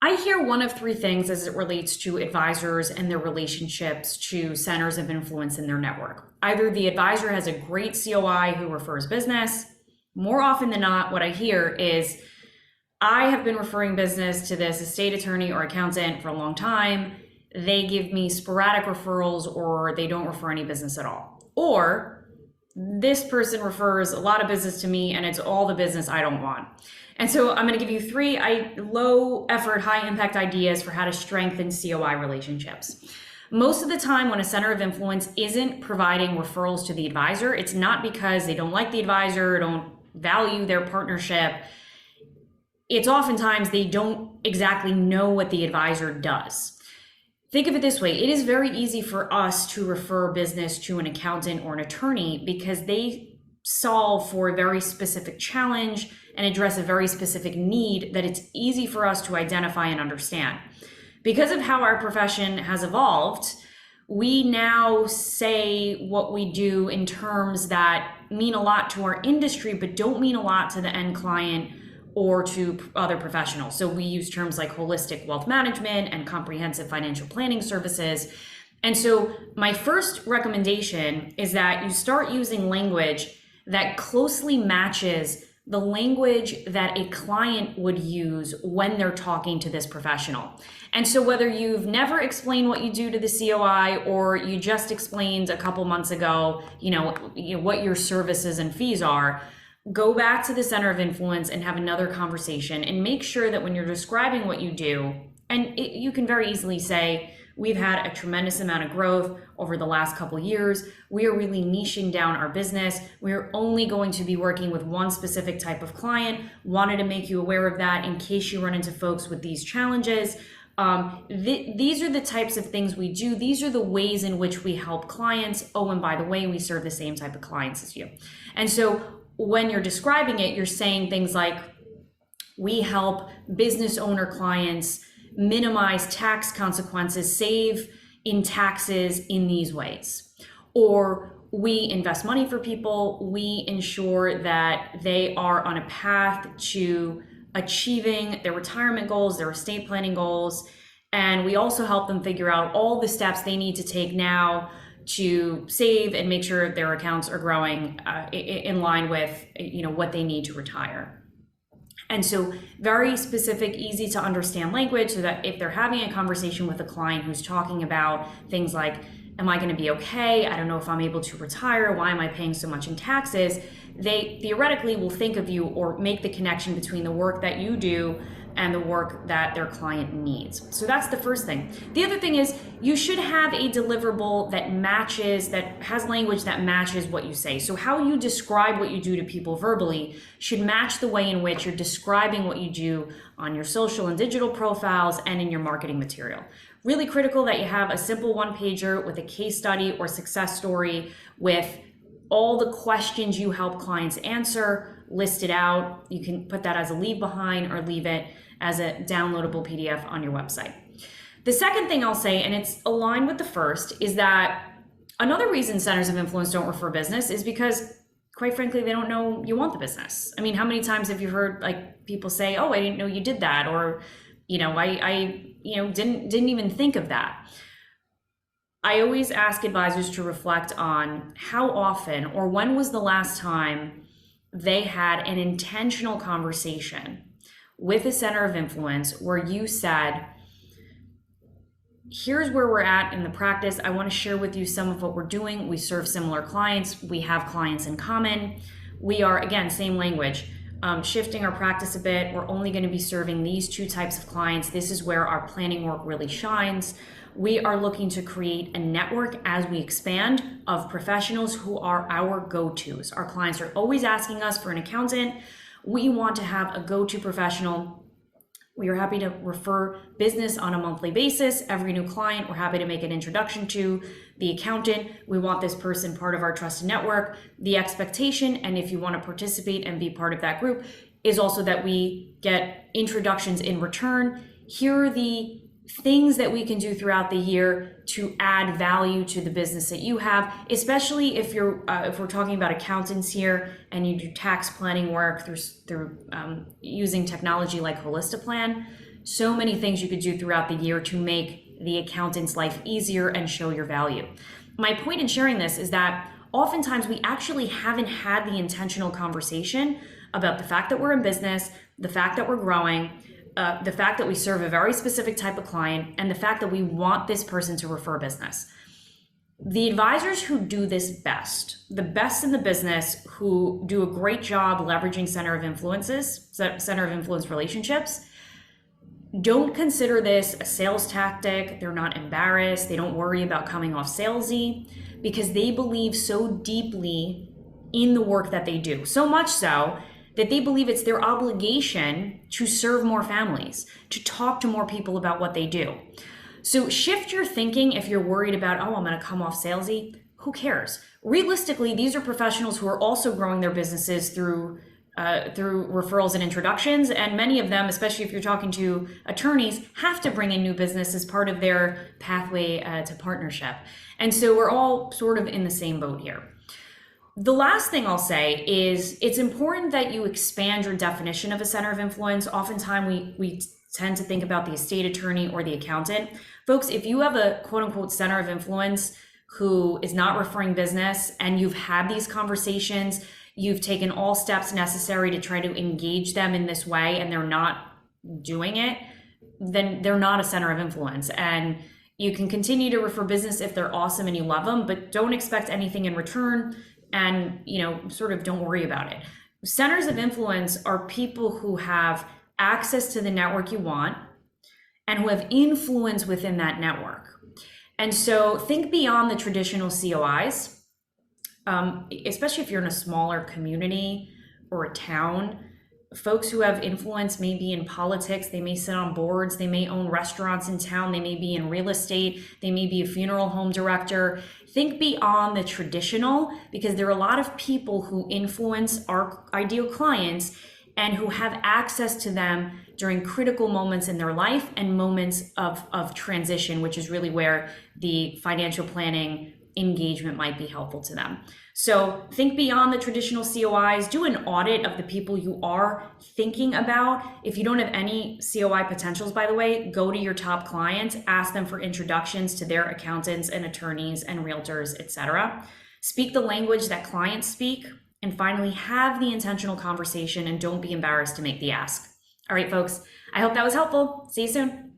I hear one of three things as it relates to advisors and their relationships to centers of influence in their network. Either the advisor has a great COI who refers business. More often than not, what I hear is, I have been referring business to this estate attorney or accountant for a long time. They give me sporadic referrals or they don't refer any business at all. Or this person refers a lot of business to me and it's all the business I don't want. And so I'm going to give you three low effort, high impact ideas for how to strengthen COI relationships. Most of the time when a center of influence isn't providing referrals to the advisor, it's not because they don't like the advisor or don't value their partnership. It's oftentimes they don't exactly know what the advisor does. Think of it this way. It is very easy for us to refer business to an accountant or an attorney because they solve for a very specific challenge and address a very specific need that it's easy for us to identify and understand. Because of how our profession has evolved, we now say what we do in terms that mean a lot to our industry, but don't mean a lot to the end client or to other professionals. So we use terms like holistic wealth management and comprehensive financial planning services. And so my first recommendation is that you start using language that closely matches the language that a client would use when they're talking to this professional. And so whether you've never explained what you do to the COI or you just explained a couple months ago, what your services and fees are, go back to the center of influence and have another conversation and make sure that when you're describing what you do, and you can very easily say, we've had a tremendous amount of growth over the last couple of years. We are really niching down our business. We're only going to be working with one specific type of client. Wanted to make you aware of that in case you run into folks with these challenges. These are the types of things we do. These are the ways in which we help clients. Oh, and by the way, we serve the same type of clients as you. And so when you're describing it, you're saying things like, we help business owner clients minimize tax consequences, save in taxes in these ways. Or we invest money for people. We ensure that they are on a path to achieving their retirement goals, their estate planning goals. And we also help them figure out all the steps they need to take now to save and make sure their accounts are growing in line with what they need to retire. And so very specific, easy to understand language so that if they're having a conversation with a client who's talking about things like, am I going to be okay? I don't know if I'm able to retire. Why am I paying so much in taxes? They theoretically will think of you or make the connection between the work that you do and the work that their client needs. So that's the first thing. The other thing is you should have a deliverable that has language that matches what you say. So how you describe what you do to people verbally should match the way in which you're describing what you do on your social and digital profiles and in your marketing material. Really critical that you have a simple one-pager with a case study or success story with all the questions you help clients answer listed out. You can put that as a leave behind or leave it as a downloadable PDF on your website. The second thing I'll say, and it's aligned with the first, is that another reason centers of influence don't refer business is because, quite frankly, they don't know you want the business. I mean, how many times have you heard people say, "Oh, I didn't know you did that," or I didn't even think of that. I always ask advisors to reflect on how often or when was the last time they had an intentional conversation with a center of influence where you said, here's where we're at in the practice. I want to share with you some of what we're doing. We serve similar clients. We have clients in common. We are, again, same language, shifting our practice a bit. We're only going to be serving these two types of clients. This is where our planning work really shines. We are looking to create a network as we expand of professionals who are our go-tos. Our clients are always asking us for an accountant. We want to have a go-to professional. We are happy to refer business on a monthly basis. Every new client, we're happy to make an introduction to the accountant. We want this person part of our trusted network. The expectation, and if you want to participate and be part of that group, is also that we get introductions in return. Here are the things that we can do throughout the year to add value to the business that you have, especially if we're talking about accountants here and you do tax planning work through using technology like Holistiplan. So many things you could do throughout the year to make the accountant's life easier and show your value. My point in sharing this is that oftentimes we actually haven't had the intentional conversation about the fact that we're in business, the fact that we're growing, the fact that we serve a very specific type of client, and the fact that we want this person to refer business. The advisors who do this best, the best in the business, who do a great job leveraging center of influence relationships, don't consider this a sales tactic. They're not embarrassed. They don't worry about coming off salesy because they believe so deeply in the work that they do. So much so that they believe it's their obligation to serve more families, to talk to more people about what they do. So shift your thinking if you're worried about, oh, I'm going to come off salesy. Who cares? Realistically, these are professionals who are also growing their businesses through referrals and introductions, and many of them, especially if you're talking to attorneys, have to bring in new business as part of their pathway to partnership. And so we're all sort of in the same boat here. The last thing I'll say is it's important that you expand your definition of a center of influence. Oftentimes we tend to think about the estate attorney or the accountant. Folks, if you have a quote unquote center of influence who is not referring business and you've had these conversations, you've taken all steps necessary to try to engage them in this way and they're not doing it, then they're not a center of influence. And you can continue to refer business if they're awesome and you love them, but don't expect anything in return and, sort of don't worry about it. Centers of influence are people who have access to the network you want and who have influence within that network. And so think beyond the traditional COIs. Especially if you're in a smaller community or a town. Folks who have influence may be in politics, they may sit on boards, they may own restaurants in town, they may be in real estate, they may be a funeral home director. Think beyond the traditional, because there are a lot of people who influence our ideal clients and who have access to them during critical moments in their life and moments of transition, which is really where the financial planning engagement might be helpful to them. So think beyond the traditional COIs, do an audit of the people you are thinking about. If you don't have any COI potentials, by the way, go to your top clients, ask them for introductions to their accountants and attorneys and realtors, etc. Speak the language that clients speak, and finally, have the intentional conversation and don't be embarrassed to make the ask. All right, folks, I hope that was helpful. See you soon.